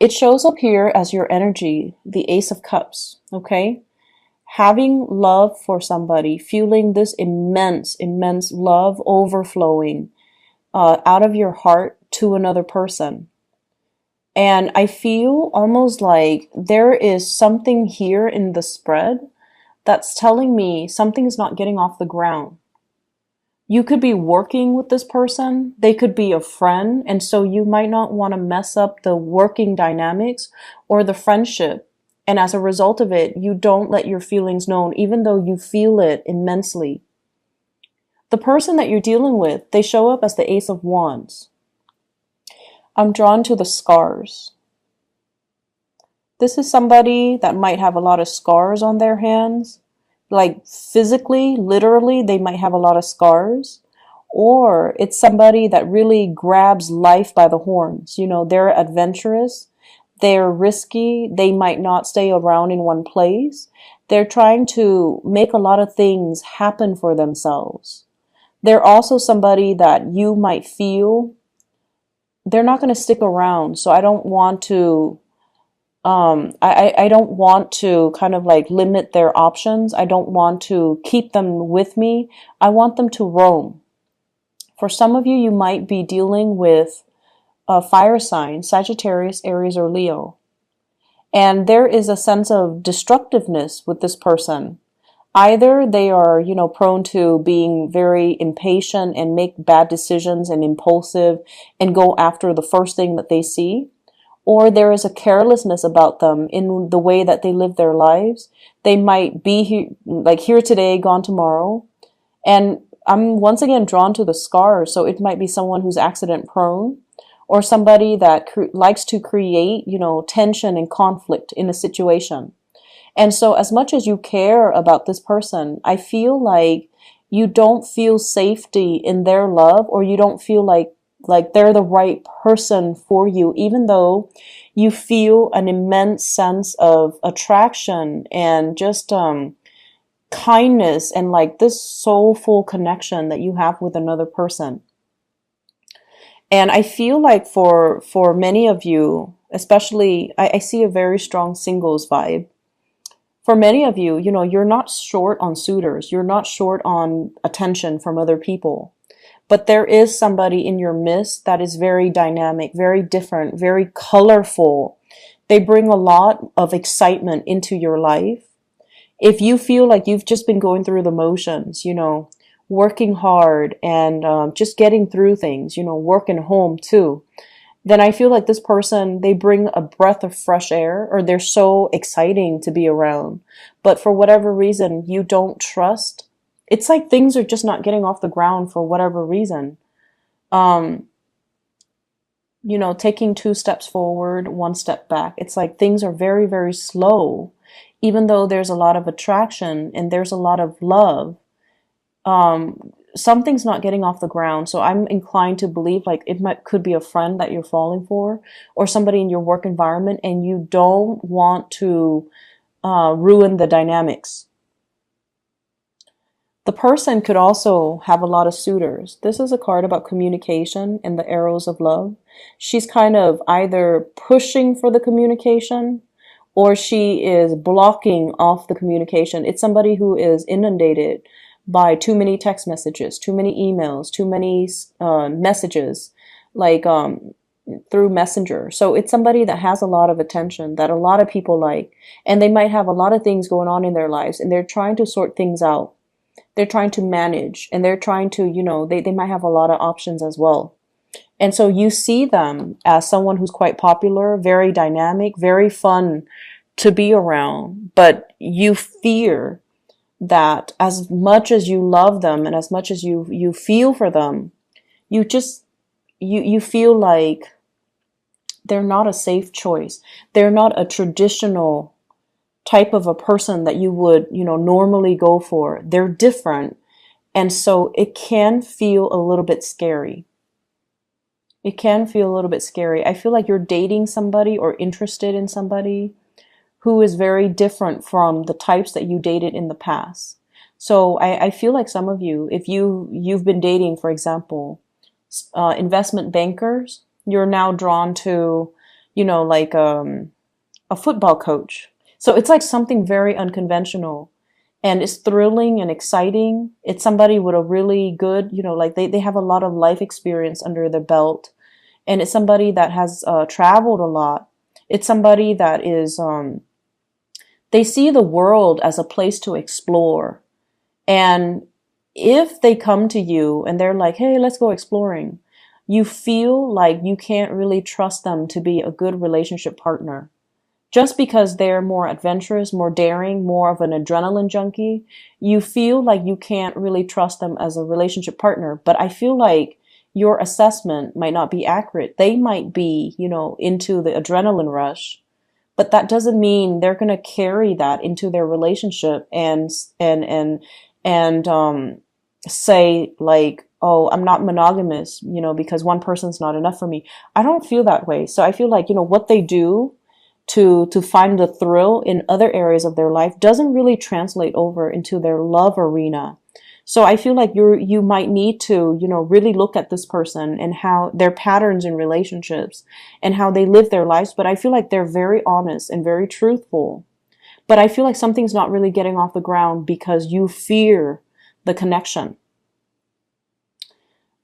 It shows up here as your energy, the Ace of Cups, okay? Having love for somebody, feeling this immense, immense love overflowing out of your heart to another person. And I feel almost like there is something here in the spread that's telling me something is not getting off the ground. You could be working with this person, they could be a friend, and so you might not want to mess up the working dynamics or the friendship. And as a result of it, you don't let your feelings known, even though you feel it immensely. The person that you're dealing with, they show up as the Ace of Wands. I'm drawn to the scars. This is somebody that might have a lot of scars on their hands. Like physically, literally, they might have a lot of scars. Or it's somebody that really grabs life by the horns. You know, they're adventurous, they're risky, they might not stay around in one place. They're trying to make a lot of things happen for themselves. They're also somebody that you might feel they're not going to stick around. So I don't want to I don't want to kind of like limit their options. I don't want to keep them with me. I want them to roam. For some of you, you might be dealing with a fire sign, Sagittarius, Aries, or Leo. And there is a sense of destructiveness with this person. Either they are, you know, prone to being very impatient and make bad decisions and impulsive and go after the first thing that they see, or there is a carelessness about them in the way that they live their lives. They might be here, like here today, gone tomorrow. And I'm once again drawn to the scars. So it might be someone who's accident prone or somebody that likes to create, you know, tension and conflict in a situation. And so as much as you care about this person, I feel like you don't feel safety in their love, or you don't feel like they're the right person for you, even though you feel an immense sense of attraction and just kindness and like this soulful connection that you have with another person. And I feel like for many of you, especially, I see a very strong singles vibe. For many of you, you know, you're not short on suitors. You're not short on attention from other people. But there is somebody in your midst that is very dynamic, very different, very colorful. They bring a lot of excitement into your life. If you feel like you've just been going through the motions, you know, working hard and just getting through things, you know, working home too, then I feel like this person, they bring a breath of fresh air, or they're so exciting to be around. But for whatever reason, you don't trust. It's like things are just not getting off the ground for whatever reason. Um, you know, taking 2 steps forward, 1 step back. It's like things are very, very slow, even though there's a lot of attraction and there's a lot of love. Something's not getting off the ground. So I'm inclined to believe like could be a friend that you're falling for, or somebody in your work environment, and you don't want to ruin the dynamics. The person could also have a lot of suitors. This is a card about communication and the arrows of love. She's kind of either pushing for the communication or she is blocking off the communication. It's somebody who is inundated by too many text messages, too many emails, too many messages, like through Messenger. So it's somebody that has a lot of attention that a lot of people like, and they might have a lot of things going on in their lives, and they're trying to sort things out. They're trying to manage, and they're trying to, you know, they might have a lot of options as well. And so you see them as someone who's quite popular, very dynamic, very fun to be around, but you fear that as much as you love them and as much as you feel for them, you just you feel like they're not a safe choice. They're not a traditional type of a person that you would, you know, normally go for. They're different. And so it can feel a little bit scary. It can feel a little bit scary. I feel like you're dating somebody or interested in somebody who is very different from the types that you dated in the past. So I feel like some of you, if you've been dating, for example, investment bankers, you're now drawn to, like a football coach. So it's like something very unconventional, and it's thrilling and exciting. It's somebody with a really good, like they have a lot of life experience under their belt, and it's somebody that has traveled a lot. It's somebody that is, they see the world as a place to explore. And if they come to you and they're like, hey, let's go exploring, you feel like you can't really trust them to be a good relationship partner. Just because they're more adventurous, more daring, more of an adrenaline junkie, you feel like you can't really trust them as a relationship partner. But I feel like your assessment might not be accurate. They might be, into the adrenaline rush, but that doesn't mean they're going to carry that into their relationship and say like, oh, I'm not monogamous, because one person's not enough for me. I don't feel that way. So I feel like, what they do to find the thrill in other areas of their life doesn't really translate over into their love arena. So I feel like you might need to, really look at this person and how their patterns in relationships and how they live their lives. But I feel like they're very honest and very truthful. But I feel like something's not really getting off the ground because you fear the connection.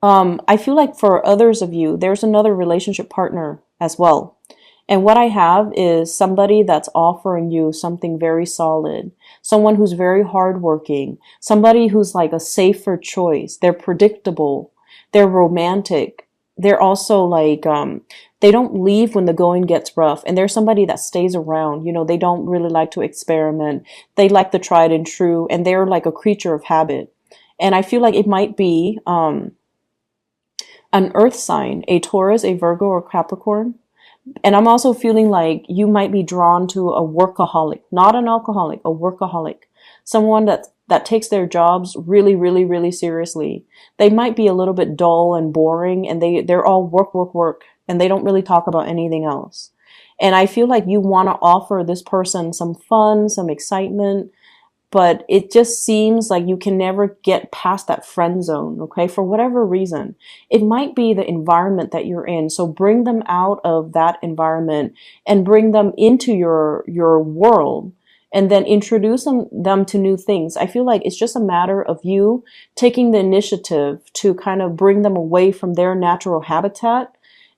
I feel like for others of you, there's another relationship partner as well. And what I have is somebody that's offering you something very solid, someone who's very hardworking, somebody who's like a safer choice. They're predictable. They're romantic. They're also like, they don't leave when the going gets rough. And they're somebody that stays around. They don't really like to experiment. They like the tried and true. And they're like a creature of habit. And I feel like it might be, an earth sign, a Taurus, a Virgo, or Capricorn. And I'm also feeling like you might be drawn to a workaholic, not an alcoholic, a workaholic, someone that takes their jobs really, really, really seriously. They might be a little bit dull and boring, and they're all work, work, work, and they don't really talk about anything else. And I feel like you want to offer this person some fun, some excitement, but it just seems like you can never get past that friend zone, okay, for whatever reason. It might be the environment that you're in. So bring them out of that environment and bring them into your world, and then introduce them to new things. I feel like it's just a matter of you taking the initiative to kind of bring them away from their natural habitat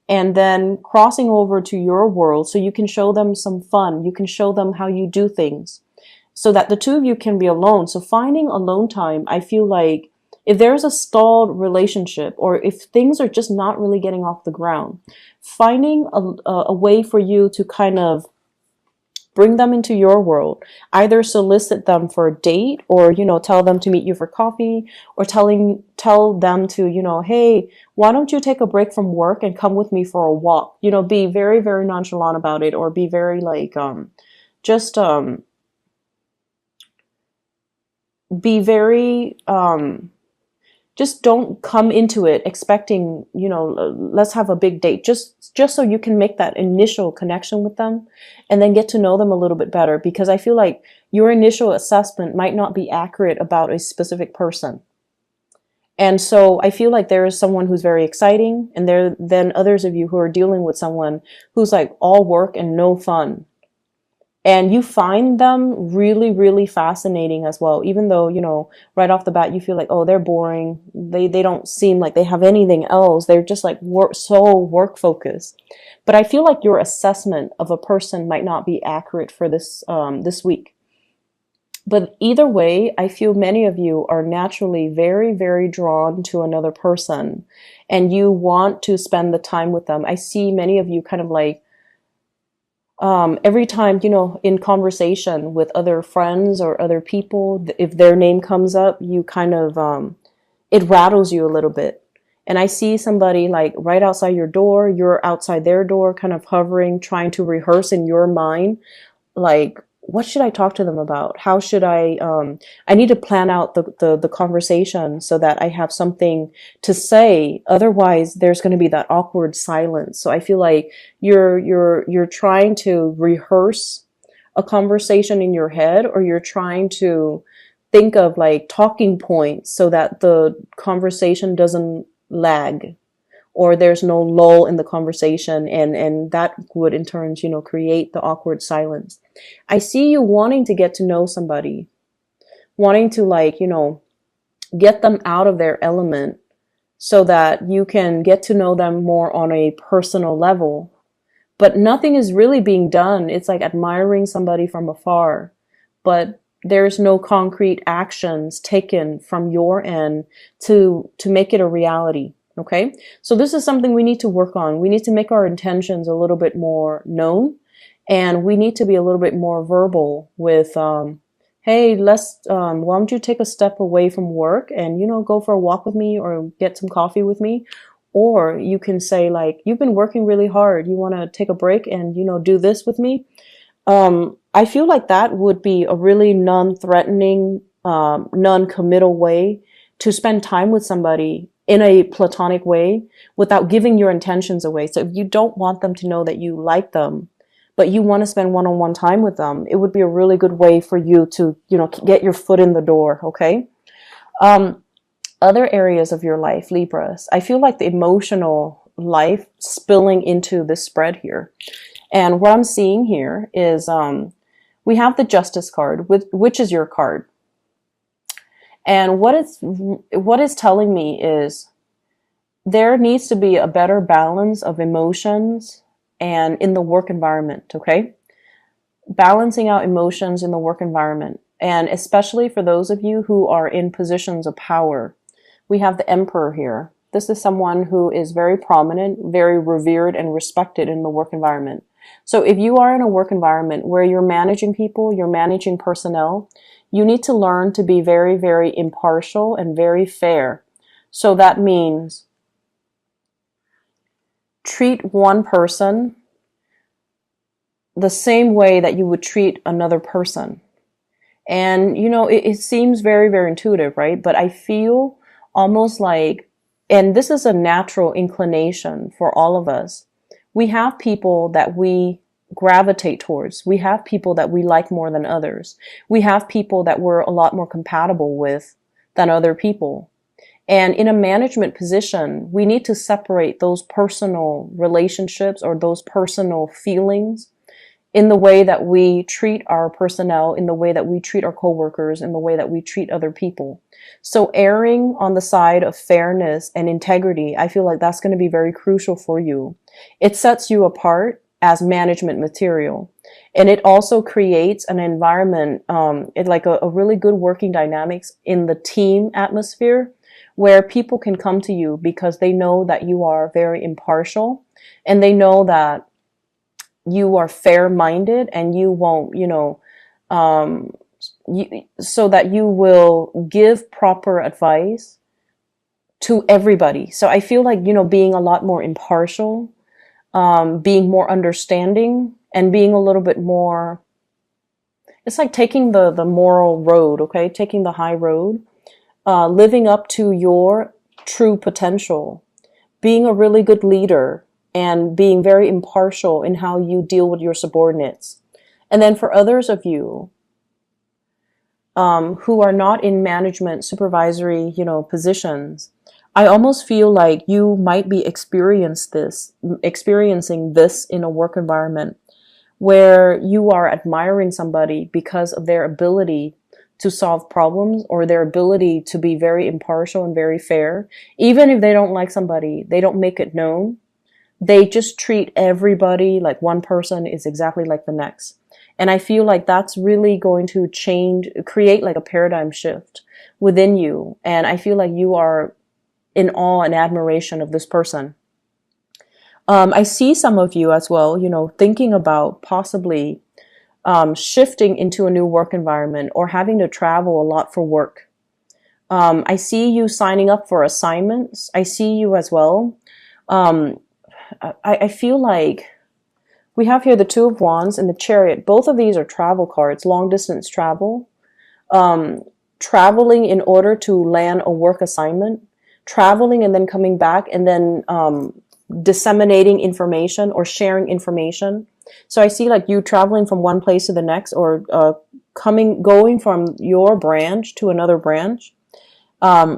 and then crossing over to your world so you can show them some fun. You can show them how you do things, so that the two of you can be alone. So finding alone time, I feel like if there's a stalled relationship or if things are just not really getting off the ground, finding a way for you to kind of bring them into your world, either solicit them for a date or, tell them to meet you for coffee, or tell them to, hey, why don't you take a break from work and come with me for a walk? Be very, very nonchalant about it, or be very like, just, be very, just don't come into it expecting, let's have a big date, just so you can make that initial connection with them and then get to know them a little bit better. Because I feel like your initial assessment might not be accurate about a specific person. And so I feel like there is someone who's very exciting, and there then others of you who are dealing with someone who's like all work and no fun. And you find them really, really fascinating as well, even though, right off the bat, you feel like, oh, they're boring. They don't seem like they have anything else. They're just like so work focused. But I feel like your assessment of a person might not be accurate for this week. But either way, I feel many of you are naturally very, very drawn to another person, and you want to spend the time with them. I see many of you kind of like, every time, in conversation with other friends or other people, if their name comes up, you kind of, it rattles you a little bit. And I see somebody like right outside your door, you're outside their door, kind of hovering, trying to rehearse in your mind, like, what should I talk to them about? How should I need to plan out the conversation so that I have something to say. Otherwise, there's going to be that awkward silence. So I feel like you're trying to rehearse a conversation in your head, or you're trying to think of like talking points so that the conversation doesn't lag, or there's no lull in the conversation, and that would in turns, create the awkward silence. I see you wanting to get to know somebody, wanting to like, get them out of their element so that you can get to know them more on a personal level. But nothing is really being done. It's like admiring somebody from afar, but there's no concrete actions taken from your end to make it a reality. Okay. So this is something we need to work on. We need to make our intentions a little bit more known, and we need to be a little bit more verbal with, hey, why don't you take a step away from work and, go for a walk with me or get some coffee with me? Or you can say like, you've been working really hard. You want to take a break and, do this with me? I feel like that would be a really non-threatening, non-committal way to spend time with somebody in a platonic way without giving your intentions away. So if you don't want them to know that you like them, but you want to spend one-on-one time with them, it would be a really good way for you to, get your foot in the door. Okay. Other areas of your life, Libras, I feel like the emotional life spilling into this spread here. And what I'm seeing here is, we have the Justice card, which is your card. And what it's telling me is there needs to be a better balance of emotions and in the work environment, okay? Balancing out emotions in the work environment. And especially for those of you who are in positions of power. We have the Emperor here. This is someone who is very prominent, very revered and respected in the work environment. So if you are in a work environment where you're managing people, you're managing personnel, you need to learn to be very, very impartial and very fair. So that means treat one person the same way that you would treat another person. And, it seems very, very intuitive, right? But I feel almost like, and this is a natural inclination for all of us, we have people that we gravitate towards. We have people that we like more than others. We have people that we're a lot more compatible with than other people. And in a management position, we need to separate those personal relationships or those personal feelings in the way that we treat our personnel, in the way that we treat our coworkers, in the way that we treat other people. So erring on the side of fairness and integrity, I feel like that's going to be very crucial for you. It sets you apart as management material. And it also creates an environment, like a really good working dynamics in the team atmosphere where people can come to you because they know that you are very impartial and they know that you are fair-minded and you won't, so that you will give proper advice to everybody. So I feel like, being a lot more impartial, being more understanding, and being a little bit more, it's like taking the moral road, okay? Taking the high road, living up to your true potential, being a really good leader, and being very impartial in how you deal with your subordinates. And then for others of you who are not in management, supervisory, positions, I almost feel like you might be experiencing this in a work environment where you are admiring somebody because of their ability to solve problems or their ability to be very impartial and very fair. Even if they don't like somebody, they don't make it known. They just treat everybody like one person is exactly like the next. And I feel like that's really going to create like a paradigm shift within you. And I feel like you are in awe and admiration of this person. I see some of you as well, thinking about possibly shifting into a new work environment or having to travel a lot for work. I see you signing up for assignments. I see you as well. I feel like we have here the Two of Wands and the Chariot. Both of these are travel cards, long distance travel, traveling in order to land a work assignment, traveling and then coming back and then disseminating information or sharing information. So I see like you traveling from one place to the next or going from your branch to another branch.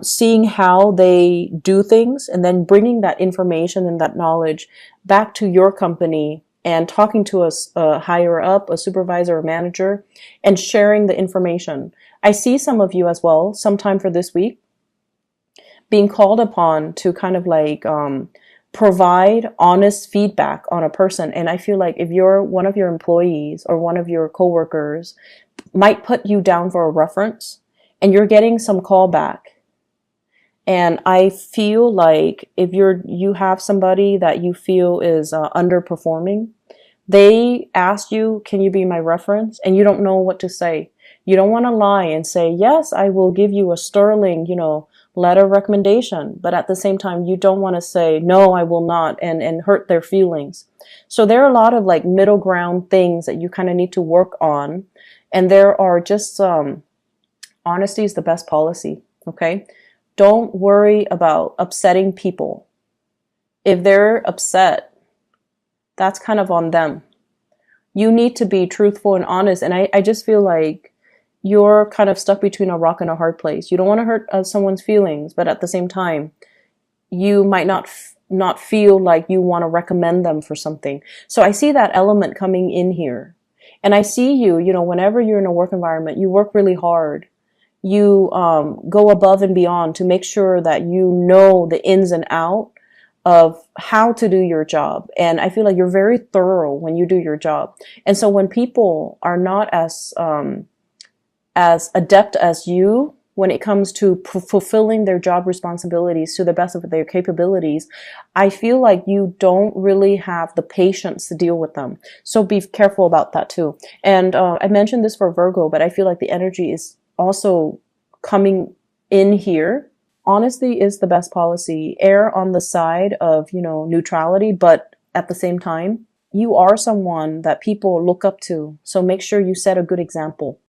seeing how they do things, and then bringing that information and that knowledge back to your company and talking to a higher up, a supervisor or manager, and sharing the information. I see some of you as well, sometime for this week, being called upon to kind of like provide honest feedback on a person. And I feel like if you're one of your employees or one of your coworkers might put you down for a reference and you're getting some callback. And I feel like if you have somebody that you feel is underperforming, they ask you, can you be my reference? And you don't know what to say. You don't want to lie and say, yes, I will give you a sterling, letter of recommendation. But at the same time, you don't want to say, no, I will not, and hurt their feelings. So there are a lot of like middle ground things that you kind of need to work on. And there are just, honesty is the best policy. Okay. Don't worry about upsetting people. If they're upset, that's kind of on them. You need to be truthful and honest. And I just feel like you're kind of stuck between a rock and a hard place. You don't want to hurt someone's feelings, but at the same time, you might not feel like you want to recommend them for something. So I see that element coming in here. And I see you, whenever you're in a work environment, you work really hard. You go above and beyond to make sure that you know the ins and out of how to do your job. And I feel like you're very thorough when you do your job. And so when people are not as adept as you when it comes to fulfilling their job responsibilities to the best of their capabilities, I feel like you don't really have the patience to deal with them. So be careful about that too. And I mentioned this for Virgo, but I feel like the energy is also coming in here. Honesty is the best policy. Err on the side of, neutrality, but at the same time, you are someone that people look up to. So make sure you set a good example.